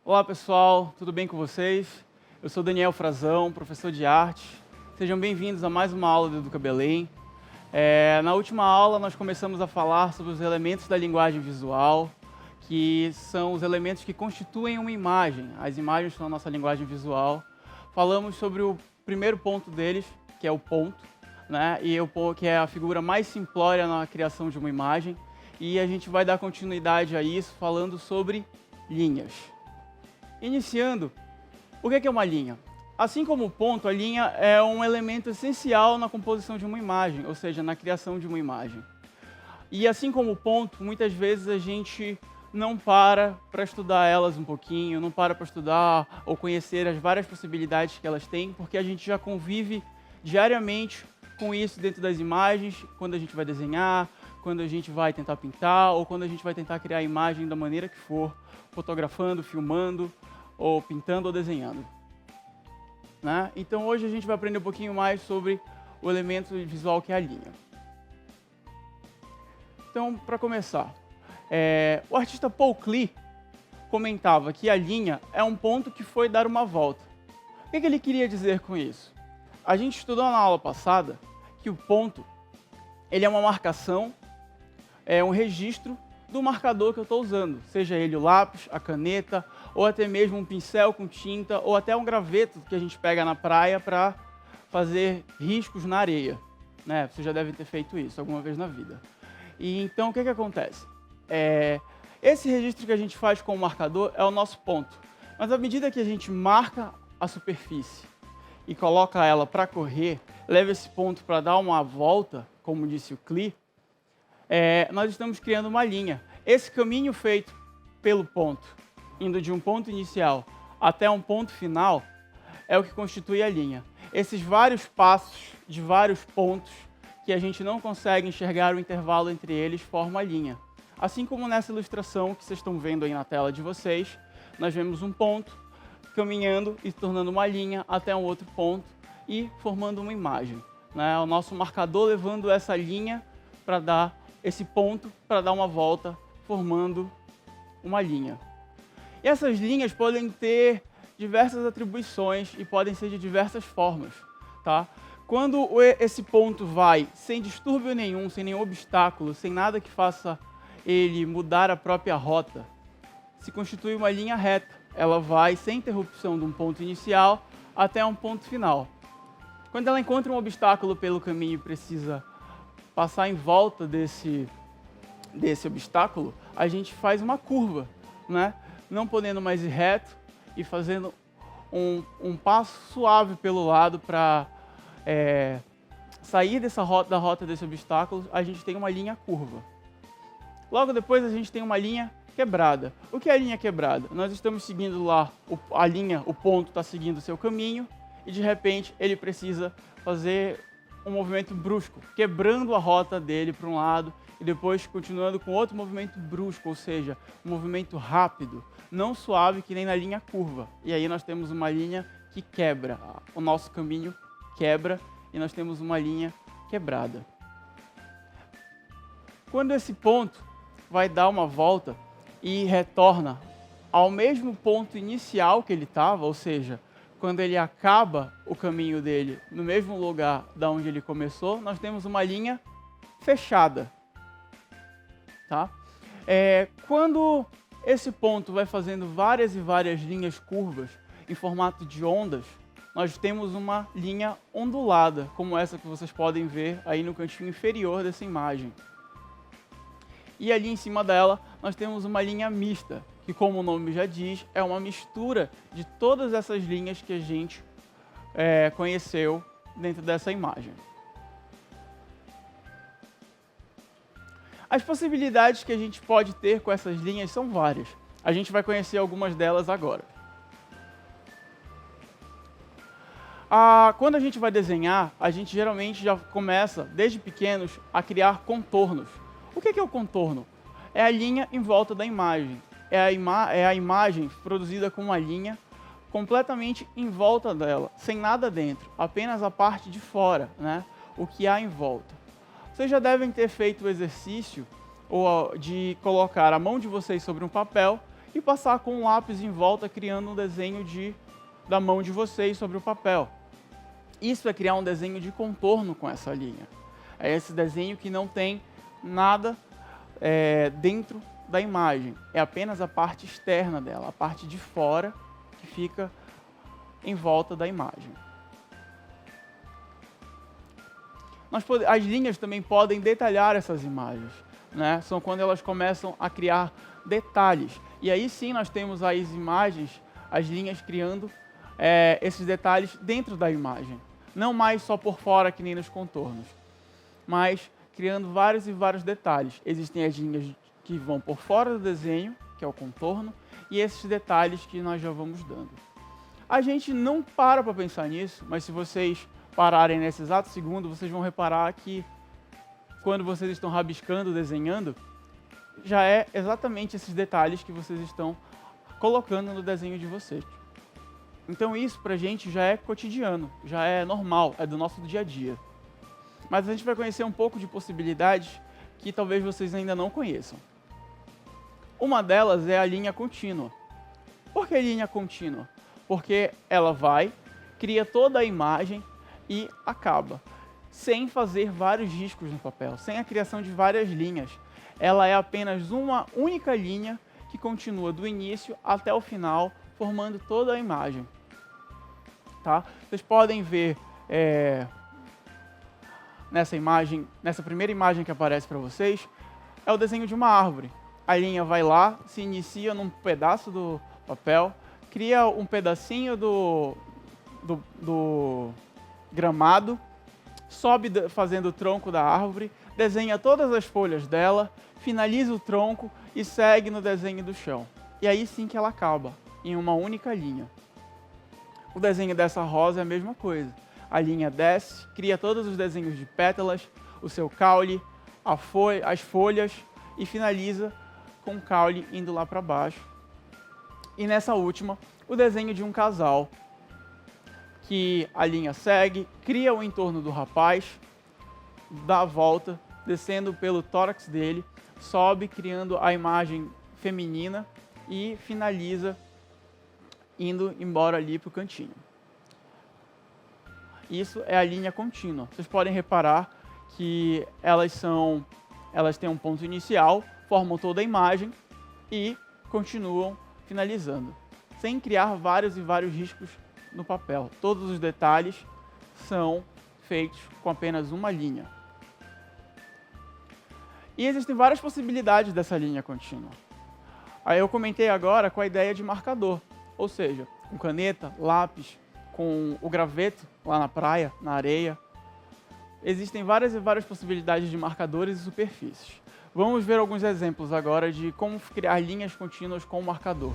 Olá pessoal, tudo bem com vocês? Eu sou Daniel Frazão, professor de arte. Sejam bem-vindos a mais uma aula do Educa Belém. Na última aula nós começamos a falar sobre os elementos da linguagem visual, que são os elementos que constituem uma imagem. As imagens são a nossa linguagem visual. Falamos sobre o primeiro ponto deles, que é o ponto, né? Que é a figura mais simplória na criação de uma imagem. E a gente vai dar continuidade a isso falando sobre linhas. Iniciando, o que é uma linha? Assim como o ponto, a linha é um elemento essencial na composição de uma imagem, ou seja, na criação de uma imagem. E assim como o ponto, muitas vezes a gente não para estudar elas um pouquinho, não para estudar ou conhecer as várias possibilidades que elas têm, porque a gente já convive diariamente com isso dentro das imagens, quando a gente vai desenhar, quando a gente vai tentar pintar ou quando a gente vai tentar criar a imagem da maneira que for, fotografando, filmando, ou pintando ou desenhando. Né? Então hoje a gente vai aprender um pouquinho mais sobre o elemento visual que é a linha. Então, para começar, o artista Paul Klee comentava que a linha é um ponto que foi dar uma volta. O que ele queria dizer com isso? A gente estudou na aula passada que o ponto ele é uma marcação, é um registro do marcador que eu estou usando, seja ele o lápis, a caneta, ou até mesmo um pincel com tinta, ou até um graveto que a gente pega na praia para fazer riscos na areia. Né? Você já deve ter feito isso alguma vez na vida. E então, o que acontece? Esse registro que a gente faz com o marcador é o nosso ponto. Mas à medida que a gente marca a superfície e coloca ela para correr, leva esse ponto para dar uma volta, como disse o Klee, nós estamos criando uma linha. Esse caminho feito pelo ponto, indo de um ponto inicial até um ponto final, é o que constitui a linha. Esses vários passos de vários pontos que a gente não consegue enxergar o intervalo entre eles formam a linha. Assim como nessa ilustração que vocês estão vendo aí na tela de vocês, nós vemos um ponto caminhando e se tornando uma linha até um outro ponto e formando uma imagem. Né? O nosso marcador levando essa linha para dar esse ponto para dar uma volta, formando uma linha. E essas linhas podem ter diversas atribuições e podem ser de diversas formas. Tá? Quando esse ponto vai sem distúrbio nenhum, sem nenhum obstáculo, sem nada que faça ele mudar a própria rota, se constitui uma linha reta. Ela vai sem interrupção de um ponto inicial até um ponto final. Quando ela encontra um obstáculo pelo caminho e precisa passar em volta desse obstáculo, a gente faz uma curva, né? Não podendo mais ir reto e fazendo um passo suave pelo lado para sair da rota desse obstáculo, a gente tem uma linha curva. Logo depois a gente tem uma linha quebrada. O que é a linha quebrada? Nós estamos seguindo lá, o ponto está seguindo o seu caminho e de repente ele precisa fazer um movimento brusco, quebrando a rota dele para um lado e depois continuando com outro movimento brusco, ou seja, um movimento rápido, não suave que nem na linha curva. E aí nós temos uma linha que quebra, o nosso caminho quebra e nós temos uma linha quebrada. Quando esse ponto vai dar uma volta e retorna ao mesmo ponto inicial que ele estava, ou seja, quando ele acaba o caminho dele no mesmo lugar da onde ele começou, nós temos uma linha fechada. Tá? Quando esse ponto vai fazendo várias e várias linhas curvas em formato de ondas, nós temos uma linha ondulada, como essa que vocês podem ver aí no cantinho inferior dessa imagem. E ali em cima dela, nós temos uma linha mista, que como o nome já diz, é uma mistura de todas essas linhas que a gente conheceu dentro dessa imagem. As possibilidades que a gente pode ter com essas linhas são várias. A gente vai conhecer algumas delas agora. Quando a gente vai desenhar, a gente geralmente já começa, desde pequenos, a criar contornos. O que é o contorno? É a linha em volta da imagem. É a imagem produzida com uma linha completamente em volta dela, sem nada dentro, apenas a parte de fora, né? O que há em volta. Vocês já devem ter feito o exercício de colocar a mão de vocês sobre um papel e passar com um lápis em volta, criando um desenho da mão de vocês sobre o papel. Isso é criar um desenho de contorno com essa linha. É esse desenho que não tem nada dentro da imagem. É apenas a parte externa dela, a parte de fora que fica em volta da imagem. As linhas também podem detalhar essas imagens, né? São quando elas começam a criar detalhes. E aí sim nós temos as imagens, as linhas criando esses detalhes dentro da imagem. Não mais só por fora, que nem nos contornos, mas criando vários e vários detalhes. Existem as linhas que vão por fora do desenho, que é o contorno, e esses detalhes que nós já vamos dando. A gente não para pensar nisso, mas se vocês pararem nesse exato segundo, vocês vão reparar que quando vocês estão rabiscando, desenhando, já é exatamente esses detalhes que vocês estão colocando no desenho de vocês. Então isso pra gente já é cotidiano, já é normal, é do nosso dia a dia. Mas a gente vai conhecer um pouco de possibilidades que talvez vocês ainda não conheçam. Uma delas é a linha contínua. Por que linha contínua? Porque ela vai, cria toda a imagem e acaba, sem fazer vários riscos no papel, sem a criação de várias linhas. Ela é apenas uma única linha que continua do início até o final, formando toda a imagem. Tá? Vocês podem ver nessa primeira imagem que aparece para vocês, é o desenho de uma árvore. A linha vai lá, se inicia num pedaço do papel, cria um pedacinho do gramado, sobe fazendo o tronco da árvore, desenha todas as folhas dela, finaliza o tronco e segue no desenho do chão. E aí sim que ela acaba, em uma única linha. O desenho dessa rosa é a mesma coisa. A linha desce, cria todos os desenhos de pétalas, o seu caule, as folhas e finaliza com o caule indo lá para baixo. E nessa última, o desenho de um casal, que a linha segue, cria o entorno do rapaz, dá a volta, descendo pelo tórax dele, sobe, criando a imagem feminina e finaliza indo embora ali para o cantinho. Isso é a linha contínua. Vocês podem reparar que elas têm um ponto inicial, formam toda a imagem e continuam finalizando, sem criar vários e vários riscos no papel. Todos os detalhes são feitos com apenas uma linha. E existem várias possibilidades dessa linha contínua. Aí eu comentei agora com a ideia de marcador, ou seja, com caneta, lápis, com o graveto lá na praia, na areia. Existem várias e várias possibilidades de marcadores e superfícies. Vamos ver alguns exemplos agora de como criar linhas contínuas com o marcador.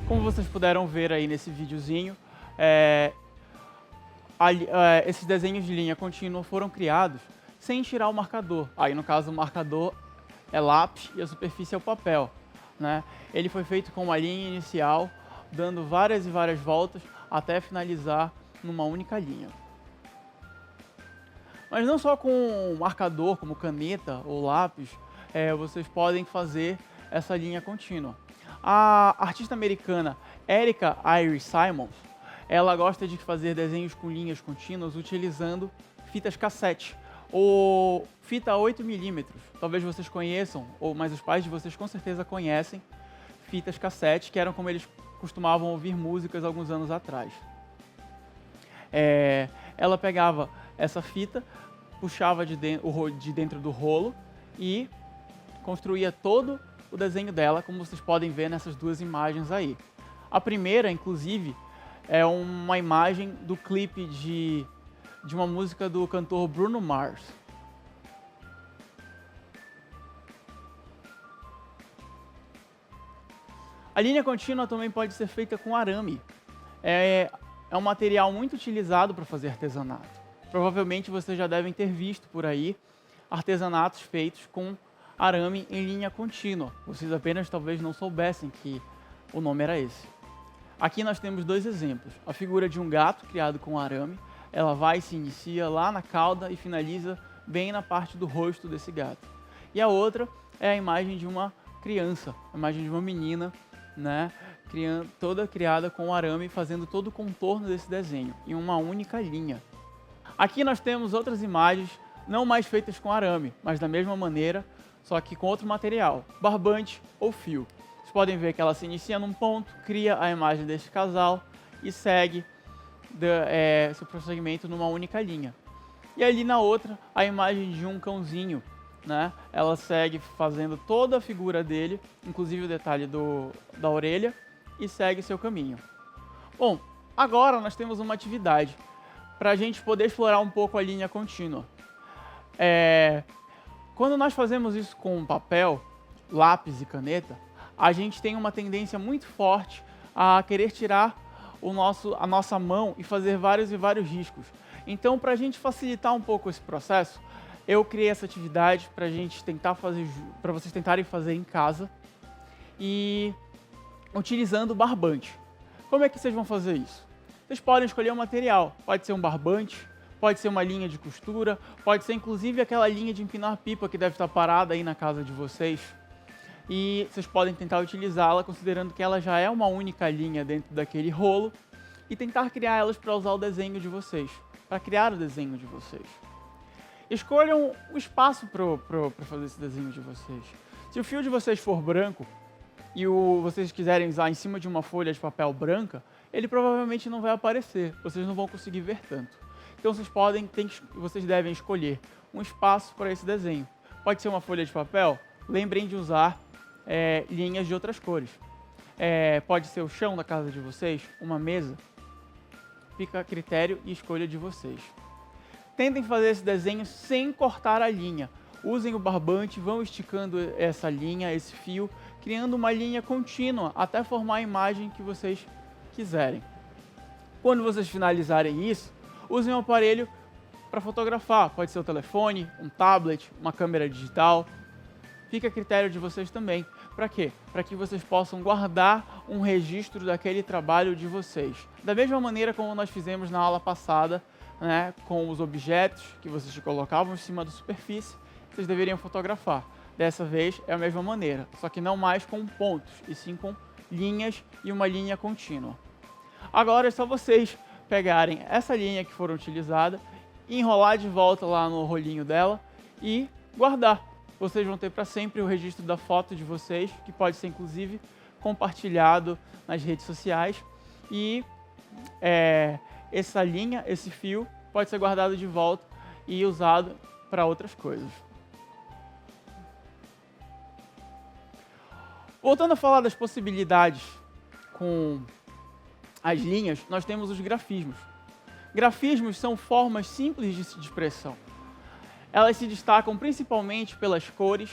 Como vocês puderam ver aí nesse videozinho, esses desenhos de linha contínua foram criados sem tirar o marcador. Aí, no caso, o marcador é lápis e a superfície é o papel, né? Ele foi feito com uma linha inicial, dando várias e várias voltas até finalizar numa única linha. Mas não só com marcador, como caneta ou lápis, vocês podem fazer essa linha contínua. A artista americana Erica Iris Simons, ela gosta de fazer desenhos com linhas contínuas utilizando fitas cassete ou fita 8mm. Talvez vocês conheçam, mas os pais de vocês com certeza conhecem fitas cassete, que eram como eles costumavam ouvir músicas alguns anos atrás. Ela pegava essa fita, puxava de dentro do rolo e construía todo o desenho dela, como vocês podem ver nessas duas imagens aí. A primeira, inclusive, é uma imagem do clipe de uma música do cantor Bruno Mars. A linha contínua também pode ser feita com arame. É um material muito utilizado para fazer artesanato. Provavelmente vocês já devem ter visto por aí artesanatos feitos com arame em linha contínua. Vocês apenas talvez não soubessem que o nome era esse. Aqui nós temos dois exemplos. A figura de um gato criado com arame. Ela vai e se inicia lá na cauda e finaliza bem na parte do rosto desse gato. E a outra é a imagem de uma criança, a imagem de uma menina, né, toda criada com arame, fazendo todo o contorno desse desenho, em uma única linha. Aqui nós temos outras imagens, não mais feitas com arame, mas da mesma maneira, só que com outro material, barbante ou fio. Vocês podem ver que ela se inicia num ponto, cria a imagem deste casal e segue seu prosseguimento numa única linha. E ali na outra, a imagem de um cãozinho, né? Ela segue fazendo toda a figura dele, inclusive o detalhe da orelha, e segue seu caminho. Bom, agora nós temos uma atividade para a gente poder explorar um pouco a linha contínua. Quando nós fazemos isso com papel, lápis e caneta, a gente tem uma tendência muito forte a querer tirar a nossa mão e fazer vários e vários riscos. Então, para a gente facilitar um pouco esse processo, eu criei essa atividade para vocês tentarem fazer em casa e utilizando barbante. Como é que vocês vão fazer isso? Vocês podem escolher um material, pode ser um barbante, pode ser uma linha de costura, pode ser inclusive aquela linha de empinar pipa que deve estar parada aí na casa de vocês. E vocês podem tentar utilizá-la considerando que ela já é uma única linha dentro daquele rolo e tentar criar elas para usar o desenho de vocês, para criar o desenho de vocês. Escolham o espaço para fazer esse desenho de vocês. Se o fio de vocês for branco e vocês quiserem usar em cima de uma folha de papel branca, ele provavelmente não vai aparecer, vocês não vão conseguir ver tanto. Então vocês devem escolher um espaço para esse desenho. Pode ser uma folha de papel, lembrem de usar linhas de outras cores. Pode ser o chão da casa de vocês, uma mesa, fica a critério e escolha de vocês. Tentem fazer esse desenho sem cortar a linha. Usem o barbante, vão esticando essa linha, esse fio, criando uma linha contínua até formar a imagem que vocês quiserem. Quando vocês finalizarem isso, usem um aparelho para fotografar. Pode ser o telefone, um tablet, uma câmera digital. Fica a critério de vocês também. Para quê? Para que vocês possam guardar um registro daquele trabalho de vocês. Da mesma maneira como nós fizemos na aula passada, né, com os objetos que vocês colocavam em cima da superfície, vocês deveriam fotografar. Dessa vez é a mesma maneira, só que não mais com pontos, e sim com linhas e uma linha contínua. Agora é só vocês pegarem essa linha que foram utilizada, enrolar de volta lá no rolinho dela e guardar. Vocês vão ter para sempre o registro da foto de vocês, que pode ser inclusive compartilhado nas redes sociais. E essa linha, esse fio, pode ser guardado de volta e usado para outras coisas. Voltando a falar das possibilidades com as linhas, nós temos os grafismos. Grafismos são formas simples de expressão. Elas se destacam principalmente pelas cores,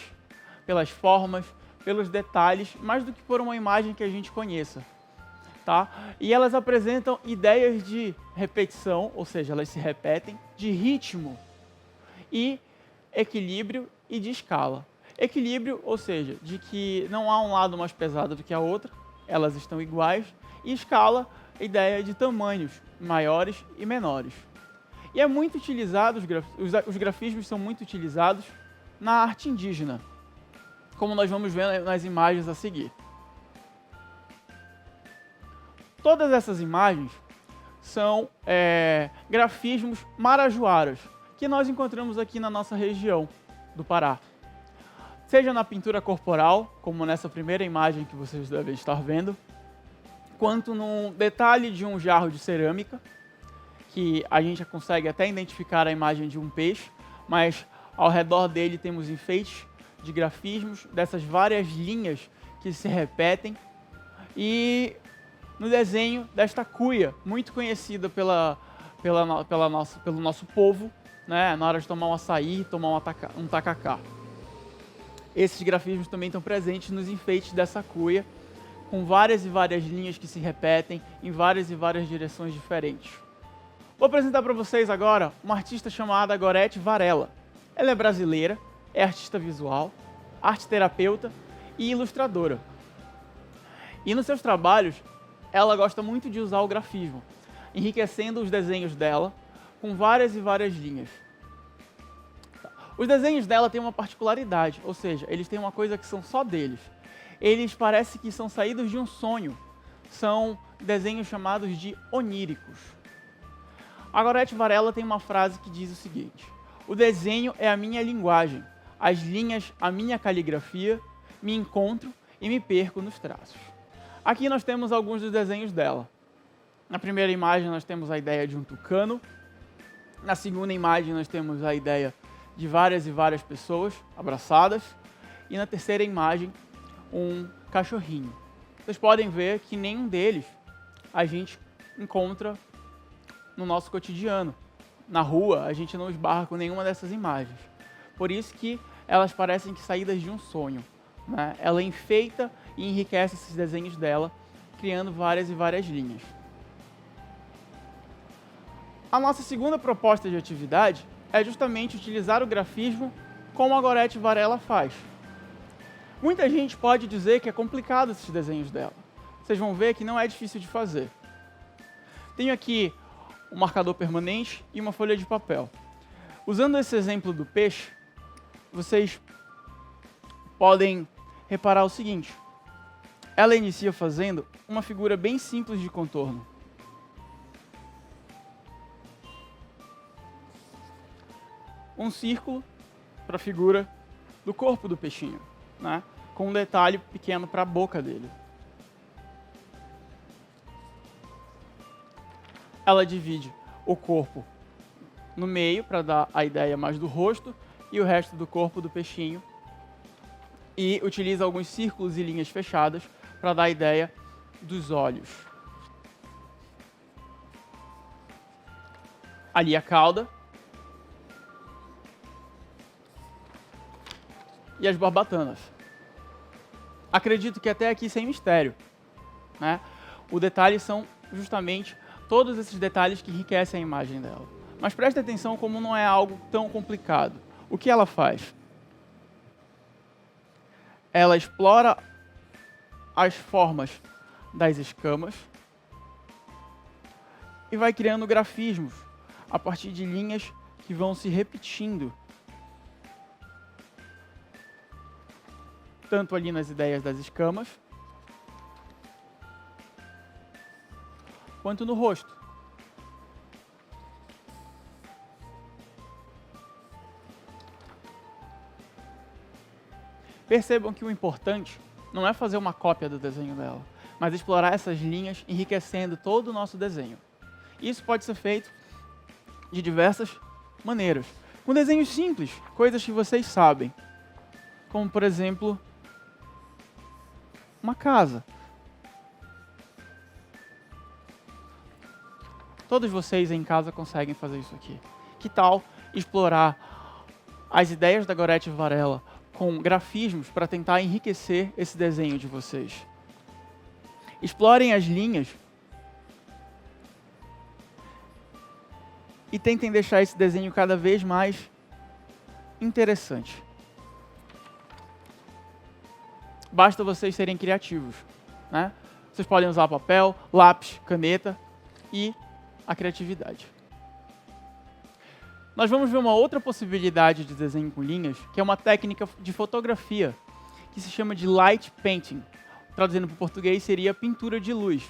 pelas formas, pelos detalhes, mais do que por uma imagem que a gente conheça. tá? E elas apresentam ideias de repetição, ou seja, elas se repetem, de ritmo e equilíbrio e de escala. Equilíbrio, ou seja, de que não há um lado mais pesado do que a outra, elas estão iguais, e escala, ideia de tamanhos maiores e menores. E é muito utilizado, os grafismos são muito utilizados na arte indígena, como nós vamos ver nas imagens a seguir. Todas essas imagens são grafismos marajoaras, que nós encontramos aqui na nossa região do Pará. Seja na pintura corporal, como nessa primeira imagem que vocês devem estar vendo, quanto no detalhe de um jarro de cerâmica, que a gente já consegue até identificar a imagem de um peixe, mas ao redor dele temos enfeites de grafismos, dessas várias linhas que se repetem, e no desenho desta cuia, muito conhecida pelo nosso povo, né, na hora de tomar um açaí, tomar um tacacá. Esses grafismos também estão presentes nos enfeites dessa cuia, com várias e várias linhas que se repetem em várias e várias direções diferentes. Vou apresentar para vocês agora uma artista chamada Gorete Varela. Ela é brasileira, é artista visual, arte-terapeuta e ilustradora. E nos seus trabalhos, ela gosta muito de usar o grafismo, enriquecendo os desenhos dela com várias e várias linhas. Os desenhos dela têm uma particularidade, ou seja, eles têm uma coisa que são só deles. Eles parecem que são saídos de um sonho. São desenhos chamados de oníricos. A Gorete Varela tem uma frase que diz o seguinte: o desenho é a minha linguagem, as linhas a minha caligrafia, me encontro e me perco nos traços. Aqui nós temos alguns dos desenhos dela. Na primeira imagem nós temos a ideia de um tucano. Na segunda imagem nós temos a ideia de várias e várias pessoas abraçadas. E na terceira imagem, um cachorrinho. Vocês podem ver que nenhum deles a gente encontra no nosso cotidiano. Na rua, a gente não esbarra com nenhuma dessas imagens. Por isso que elas parecem que saídas de um sonho, né? Ela enfeita e enriquece esses desenhos dela, criando várias e várias linhas. A nossa segunda proposta de atividade é justamente utilizar o grafismo como a Gorete Varela faz. Muita gente pode dizer que é complicado esses desenhos dela. Vocês vão ver que não é difícil de fazer. Tenho aqui um marcador permanente e uma folha de papel. Usando esse exemplo do peixe, vocês podem reparar o seguinte: ela inicia fazendo uma figura bem simples de contorno. Um círculo para a figura do corpo do peixinho, né? Com um detalhe pequeno para a boca dele. Ela divide o corpo no meio para dar a ideia mais do rosto e o resto do corpo do peixinho. E utiliza alguns círculos e linhas fechadas para dar a ideia dos olhos. Ali a cauda. E as barbatanas. Acredito que até aqui sem mistério, né? O detalhe são justamente todos esses detalhes que enriquecem a imagem dela. Mas preste atenção como não é algo tão complicado. O que ela faz? Ela explora as formas das escamas e vai criando grafismos a partir de linhas que vão se repetindo. Tanto ali nas ideias das escamas, quanto no rosto. Percebam que o importante não é fazer uma cópia do desenho dela, mas explorar essas linhas, enriquecendo todo o nosso desenho. Isso pode ser feito de diversas maneiras. Com desenhos simples, coisas que vocês sabem. Como, por exemplo, uma casa. Todos vocês em casa conseguem fazer isso aqui. Que tal explorar as ideias da Gorete Varela com grafismos para tentar enriquecer esse desenho de vocês? Explorem as linhas e tentem deixar esse desenho cada vez mais interessante. Basta vocês serem criativos, né? Vocês podem usar papel, lápis, caneta e a criatividade. Nós vamos ver uma outra possibilidade de desenho com linhas, que é uma técnica de fotografia, que se chama de light painting. Traduzindo para o português, seria pintura de luz,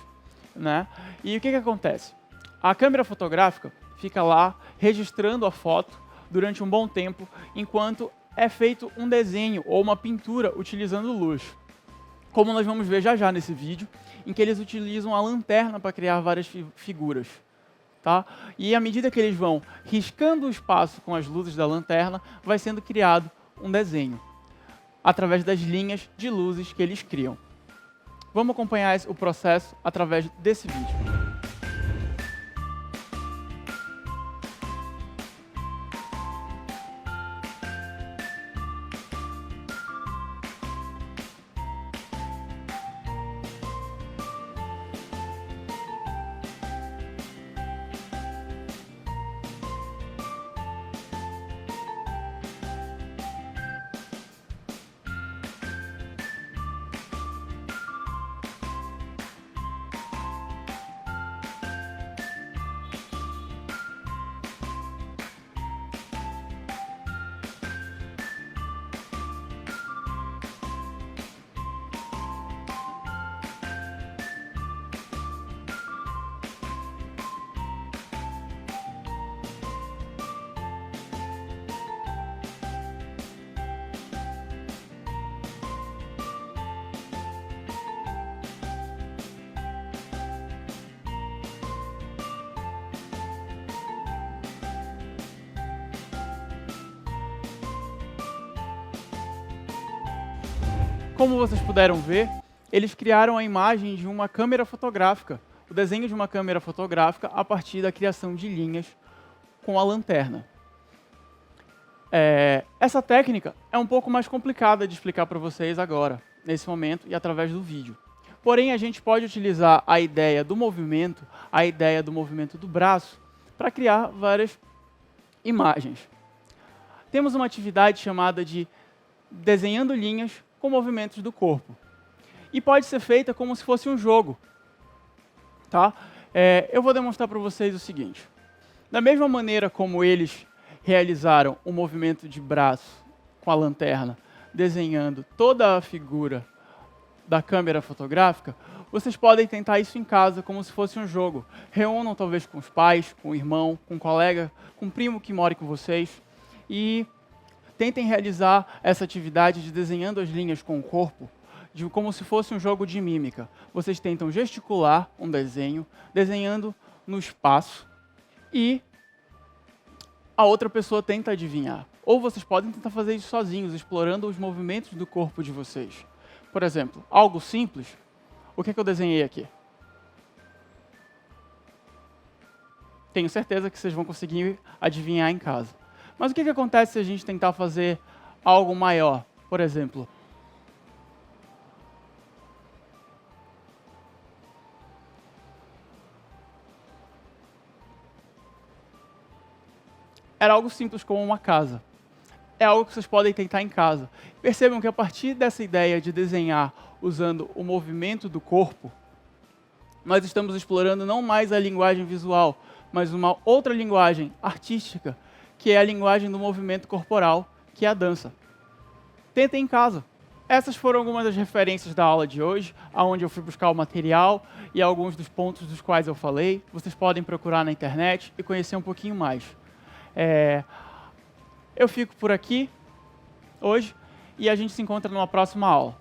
né? E o que acontece? A câmera fotográfica fica lá registrando a foto durante um bom tempo, enquanto é feito um desenho ou uma pintura utilizando luz. Como nós vamos ver já nesse vídeo, em que eles utilizam a lanterna para criar várias figuras. Tá? E à medida que eles vão riscando o espaço com as luzes da lanterna, vai sendo criado um desenho, através das linhas de luzes que eles criam. Vamos acompanhar o processo através desse vídeo. Como vocês puderam ver, eles criaram a imagem de uma câmera fotográfica, o desenho de uma câmera fotográfica a partir da criação de linhas com a lanterna. Essa técnica é um pouco mais complicada de explicar para vocês agora, nesse momento e através do vídeo. Porém, a gente pode utilizar a ideia do movimento do braço, para criar várias imagens. Temos uma atividade chamada de desenhando linhas com movimentos do corpo. E pode ser feita como se fosse um jogo. Tá? Eu vou demonstrar para vocês o seguinte. Da mesma maneira como eles realizaram o movimento de braço com a lanterna, desenhando toda a figura da câmera fotográfica, vocês podem tentar isso em casa como se fosse um jogo. Reúnam talvez com os pais, com o irmão, com um colega, com um primo que mora com vocês e tentem realizar essa atividade de desenhando as linhas com o corpo, como se fosse um jogo de mímica. Vocês tentam gesticular um desenho, desenhando no espaço, e a outra pessoa tenta adivinhar. Ou vocês podem tentar fazer isso sozinhos, explorando os movimentos do corpo de vocês. Por exemplo, algo simples. O que eu desenhei aqui? Tenho certeza que vocês vão conseguir adivinhar em casa. Mas o que acontece se a gente tentar fazer algo maior? Por exemplo, era algo simples como uma casa. É algo que vocês podem tentar em casa. Percebam que a partir dessa ideia de desenhar usando o movimento do corpo, nós estamos explorando não mais a linguagem visual, mas uma outra linguagem artística, que é a linguagem do movimento corporal, que é a dança. Tentem em casa. Essas foram algumas das referências da aula de hoje, onde eu fui buscar o material e alguns dos pontos dos quais eu falei. Vocês podem procurar na internet e conhecer um pouquinho mais. Eu fico por aqui hoje e a gente se encontra numa próxima aula.